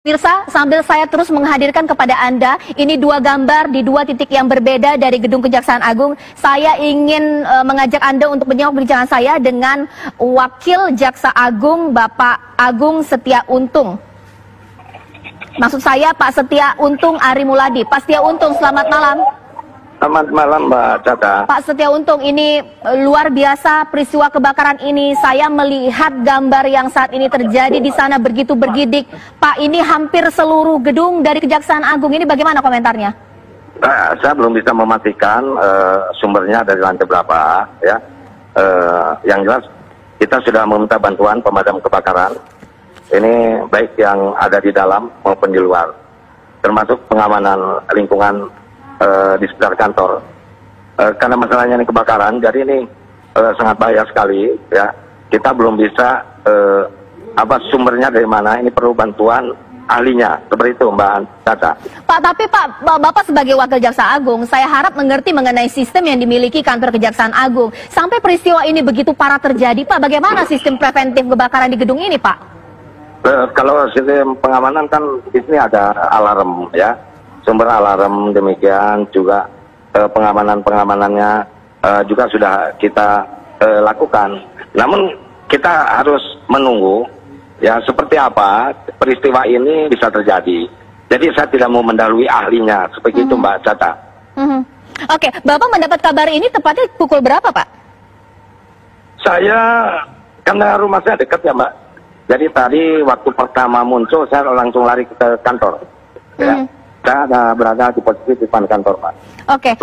Pemirsa, sambil saya terus menghadirkan kepada Anda, ini dua gambar di dua titik yang berbeda dari Gedung Kejaksaan Agung. Saya ingin mengajak Anda untuk menyimak perbincangan saya dengan Wakil Jaksa Agung, Bapak Agung Setia Untung. Maksud saya Pak Setia Untung Ari Muladi. Pak Setia Untung, selamat malam. Selamat malam Mbak Caca. Pak Setia Untung, ini luar biasa peristiwa kebakaran ini. Saya melihat gambar yang saat ini terjadi di sana begitu bergidik. Pak, ini hampir seluruh gedung dari Kejaksaan Agung. Ini bagaimana komentarnya? Saya belum bisa memastikan sumbernya dari lantai berapa, ya. Yang jelas kita sudah meminta bantuan pemadam kebakaran. Ini baik yang ada di dalam maupun di luar, termasuk pengamanan lingkungan di sekitar kantor. Karena masalahnya ini kebakaran, jadi ini sangat bahaya sekali, ya. Kita belum bisa apa sumbernya dari mana, ini perlu bantuan ahlinya, seperti itu Mbak Caca. Pak, tapi Pak, Bapak sebagai Wakil Jaksa Agung, saya harap mengerti mengenai sistem yang dimiliki kantor Kejaksaan Agung. Sampai peristiwa ini begitu parah terjadi, Pak, bagaimana sistem preventif kebakaran di gedung ini, Pak? Kalau sistem pengamanan kan di sini ada alarm, ya. Sumber alarm, demikian juga pengamanan-pengamanannya juga sudah kita lakukan. Namun kita harus menunggu ya seperti apa peristiwa ini bisa terjadi. Jadi saya tidak mau mendahului ahlinya seperti itu Mbak Caca. Oke, Bapak mendapat kabar ini tepatnya pukul berapa, Pak? Saya karena rumah saya dekat ya Mbak. Jadi tadi waktu pertama muncul saya langsung lari ke kantor. Ya. Saya berada di posisi di depan kantor, Pak. Oke,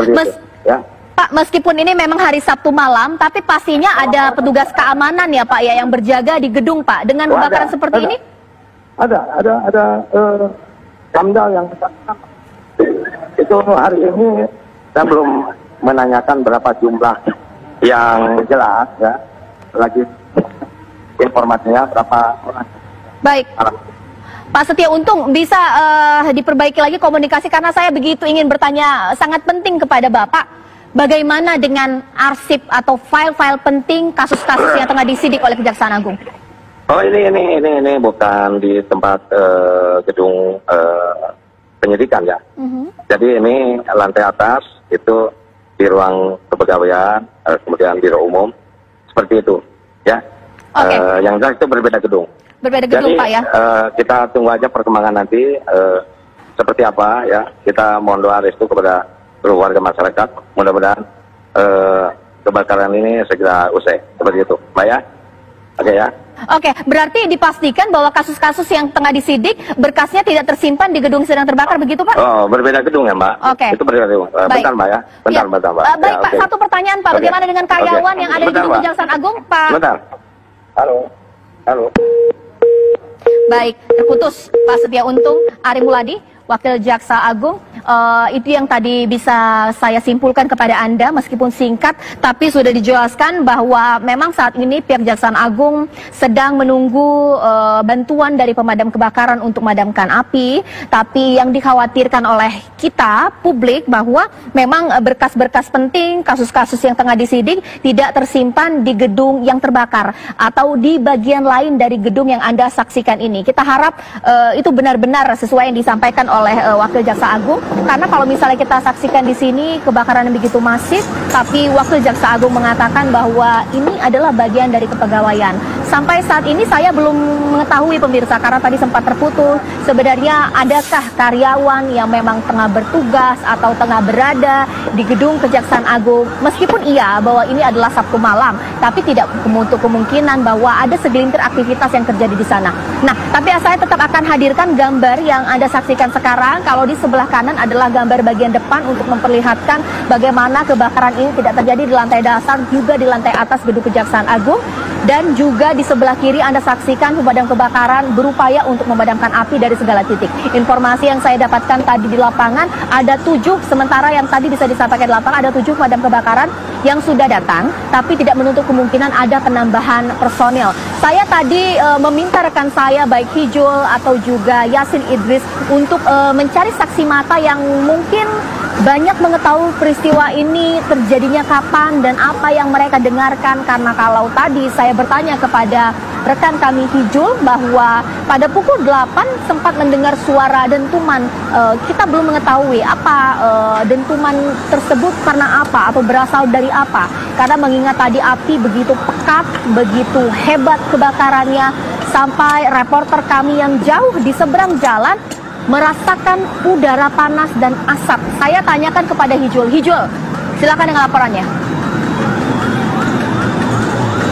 ya. Pak, meskipun ini memang hari Sabtu malam, tapi pastinya ada petugas keamanan ya, Pak, ya, yang berjaga di gedung, Pak, dengan kebakaran seperti ini? Ada Kamdal yang itu hari ini saya belum menanyakan berapa jumlah yang jelas, ya. Lagi informasinya berapa orang. Baik. Pak Setia Untung, bisa diperbaiki lagi komunikasi karena saya begitu ingin bertanya sangat penting kepada Bapak. Bagaimana dengan arsip atau file-file penting kasus-kasus yang tengah disidik oleh Kejaksaan Agung? Oh ini bukan di tempat gedung penyidikan ya. Jadi ini lantai atas itu di ruang kepegawaian, kemudian biro umum seperti itu ya. Yang jelas itu berbeda gedung. Berbeda gedung, jadi, Pak, ya? Kita tunggu aja perkembangan nanti seperti apa ya. Kita mohon doa restu kepada seluruh warga masyarakat. Mudah-mudahan kebakaran ini segera usai. Seperti itu, Mbak ya. Oke ya. Oke, berarti dipastikan bahwa kasus-kasus yang tengah disidik berkasnya tidak tersimpan di gedung sedang terbakar, begitu Pak? Oh, berbeda gedung ya Mbak. Oke. Itu berbeda gedung. Bentar Mbak ya. Bentar, bentar Mbak. Baik ya, Pak, satu pertanyaan Pak. Bagaimana dengan karyawan yang ada di gedung Kejaksaan Agung, Pak? Bentar. Halo. Baik, terputus Pak Setia Untung Ari Muladi, Wakil Jaksa Agung. Itu yang tadi bisa saya simpulkan kepada Anda meskipun singkat, tapi sudah dijelaskan bahwa memang saat ini pihak Kejaksaan Agung sedang menunggu bantuan dari pemadam kebakaran untuk memadamkan api. Tapi yang dikhawatirkan oleh kita, publik, bahwa memang berkas-berkas penting, kasus-kasus yang tengah disidik tidak tersimpan di gedung yang terbakar atau di bagian lain dari gedung yang Anda saksikan ini. Kita harap itu benar-benar sesuai yang disampaikan oleh Wakil Jaksa Agung. Karena kalau misalnya kita saksikan di sini kebakaran yang begitu masif, tapi Wakil Jaksa Agung mengatakan bahwa ini adalah bagian dari kepegawaian. Sampai saat ini saya belum mengetahui pemirsa, karena tadi sempat terputus, sebenarnya adakah karyawan yang memang tengah bertugas atau tengah berada di gedung Kejaksaan Agung. Meskipun iya bahwa ini adalah Sabtu malam, tapi tidak menutup kemungkinan bahwa ada segelintir aktivitas yang terjadi di sana. Nah, tapi saya tetap akan hadirkan gambar yang Anda saksikan sekarang. Kalau di sebelah kanan adalah gambar bagian depan untuk memperlihatkan bagaimana kebakaran ini tidak terjadi di lantai dasar, juga di lantai atas gedung Kejaksaan Agung. Dan juga di sebelah kiri Anda saksikan pemadam kebakaran berupaya untuk memadamkan api dari segala titik. Informasi yang saya dapatkan tadi di lapangan ada 7, sementara yang tadi bisa disampaikan di lapangan ada 7 pemadam kebakaran yang sudah datang, tapi tidak menutup kemungkinan ada penambahan personil. Saya tadi meminta rekan saya baik Hijul atau juga Yasin Idris untuk mencari saksi mata yang mungkin banyak mengetahui peristiwa ini terjadinya kapan dan apa yang mereka dengarkan, karena kalau tadi saya bertanya kepada rekan kami Hijul bahwa pada pukul 8 sempat mendengar suara dentuman. Kita belum mengetahui apa dentuman tersebut karena apa atau berasal dari apa. Karena mengingat tadi api begitu pekat, begitu hebat kebakarannya, sampai reporter kami yang jauh di seberang jalan merasakan udara panas dan asap. Saya tanyakan kepada Hijul. Hijul, silakan dengan laporannya.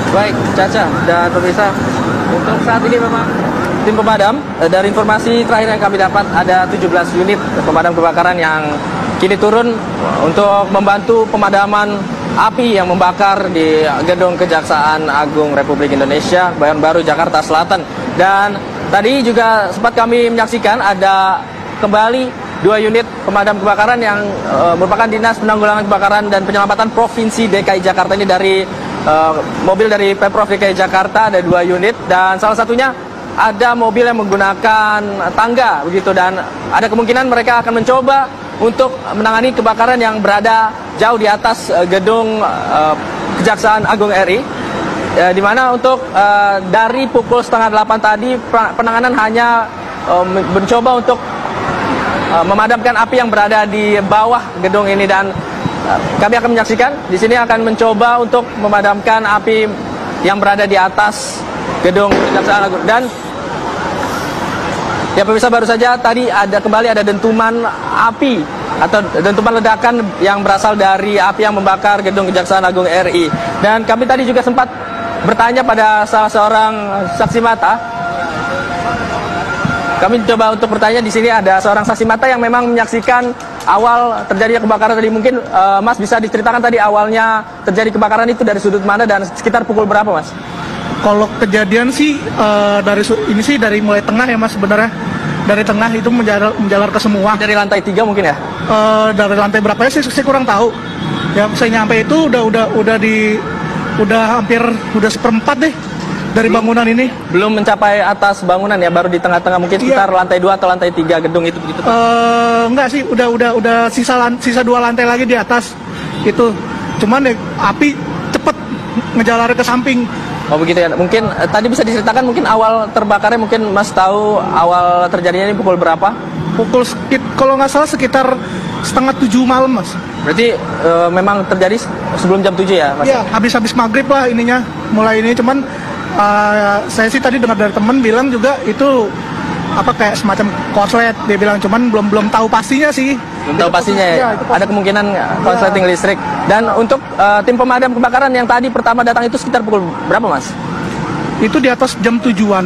Baik, Caca dan pemirsa, untuk saat ini memang tim pemadam, dari informasi terakhir yang kami dapat ada 17 unit pemadam kebakaran yang kini turun untuk membantu pemadaman api yang membakar di Gedung Kejaksaan Agung Republik Indonesia, Bayan Baru, Jakarta Selatan. Dan tadi juga sempat kami menyaksikan ada kembali 2 unit pemadam kebakaran yang merupakan Dinas Penanggulangan Kebakaran dan Penyelamatan Provinsi DKI Jakarta. Ini dari mobil dari Pemprov DKI Jakarta ada 2 unit, dan salah satunya ada mobil yang menggunakan tangga begitu, dan ada kemungkinan mereka akan mencoba untuk menangani kebakaran yang berada jauh di atas gedung Kejaksaan Agung RI, di mana untuk dari pukul setengah 8 tadi penanganan hanya mencoba untuk memadamkan api yang berada di bawah gedung ini, dan kami akan menyaksikan di sini akan mencoba untuk memadamkan api yang berada di atas gedung Kejaksaan Agung. Dan ya pemirsa, baru saja tadi kembali ada dentuman api atau dentuman ledakan yang berasal dari api yang membakar gedung Kejaksaan Agung RI. Dan kami tadi juga sempat bertanya pada salah seorang saksi mata. Kami coba untuk bertanya, di sini ada seorang saksi mata yang memang menyaksikan awal terjadinya kebakaran tadi. Mungkin Mas bisa diceritakan tadi awalnya terjadi kebakaran itu dari sudut mana dan sekitar pukul berapa, Mas? Kalau kejadian sih dari mulai tengah ya, Mas, sebenarnya. Dari tengah itu menjalar ke semua. Dari lantai 3 mungkin ya? Dari lantai berapa ya saya kurang tahu. Ya saya nyampe itu udah hampir seperempat deh dari bangunan ini. Belum mencapai atas bangunan ya, baru di tengah-tengah mungkin sekitar lantai 2 atau lantai 3 gedung itu begitu? Enggak sih, udah sisa 2 lantai lagi di atas itu. Cuman ya, api cepet ngejalar ke samping. Oh begitu ya, mungkin tadi bisa diceritakan mungkin awal terbakarnya, mungkin Mas tahu awal terjadinya ini pukul berapa? Kalau nggak salah sekitar setengah 7 malam, Mas. Berarti memang terjadi sebelum jam 7 ya, Mas? Iya, habis maghrib lah ininya, mulai ini. Cuman saya sih tadi dengar dari temen bilang juga itu kayak semacam korslet, dia bilang, cuman belum tahu pastinya sih. Belum tahu pastinya ya. Ada kemungkinan korsleting listrik. Dan untuk tim pemadam kebakaran yang tadi pertama datang itu sekitar pukul berapa, Mas? Itu di atas jam 7-an.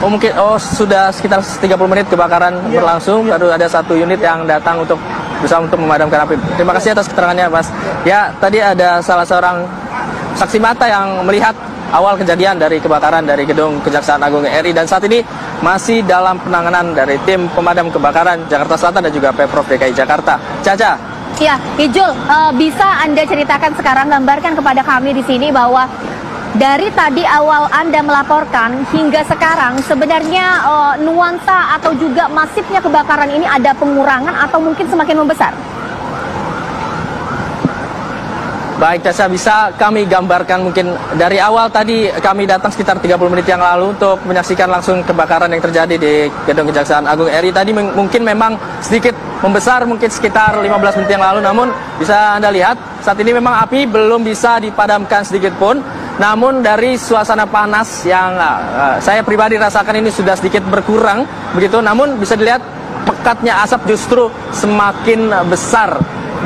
Oh mungkin sudah sekitar 30 menit kebakaran berlangsung, baru ada 1 unit yang datang untuk berusaha untuk memadamkan api. Terima kasih atas keterangannya, Mas. Ya, tadi ada salah seorang saksi mata yang melihat awal kejadian dari kebakaran dari gedung Kejaksaan Agung RI, dan saat ini masih dalam penanganan dari tim pemadam kebakaran Jakarta Selatan dan juga Pemprov DKI Jakarta. Caca. Ya, Hijul, bisa Anda ceritakan sekarang, gambarkan kepada kami di sini bahwa dari tadi awal Anda melaporkan hingga sekarang sebenarnya nuansa atau juga masifnya kebakaran ini ada pengurangan atau mungkin semakin membesar? Baik, Caca, bisa kami gambarkan mungkin dari awal tadi kami datang sekitar 30 menit yang lalu untuk menyaksikan langsung kebakaran yang terjadi di Gedung Kejaksaan Agung RI. Tadi mungkin memang sedikit membesar, mungkin sekitar 15 menit yang lalu, namun bisa Anda lihat saat ini memang api belum bisa dipadamkan sedikit pun. Namun dari suasana panas yang saya pribadi rasakan ini sudah sedikit berkurang begitu, namun bisa dilihat pekatnya asap justru semakin besar.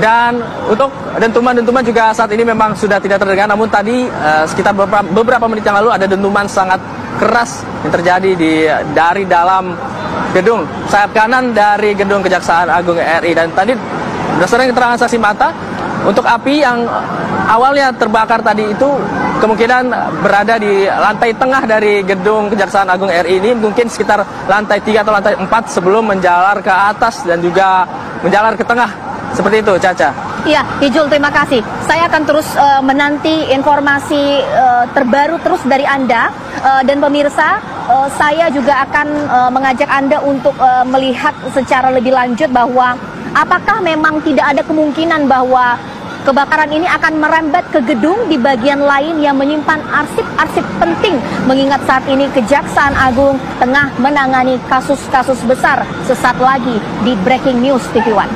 Dan untuk dentuman-dentuman juga saat ini memang sudah tidak terdengar, namun tadi sekitar beberapa menit yang lalu ada dentuman sangat keras yang terjadi dari dalam gedung sayap kanan dari Gedung Kejaksaan Agung RI. Dan tadi berdasarkan keterangan saksi mata, untuk api yang awalnya terbakar tadi itu kemungkinan berada di lantai tengah dari Gedung Kejaksaan Agung RI ini, mungkin sekitar lantai 3 atau lantai 4 sebelum menjalar ke atas dan juga menjalar ke tengah. Seperti itu, Caca. Iya, Hijul, terima kasih. Saya akan terus menanti informasi terbaru terus dari Anda dan pemirsa. Saya juga akan mengajak Anda untuk melihat secara lebih lanjut bahwa apakah memang tidak ada kemungkinan bahwa kebakaran ini akan merembet ke gedung di bagian lain yang menyimpan arsip-arsip penting, mengingat saat ini Kejaksaan Agung tengah menangani kasus-kasus besar. Sesaat lagi di Breaking News TV One.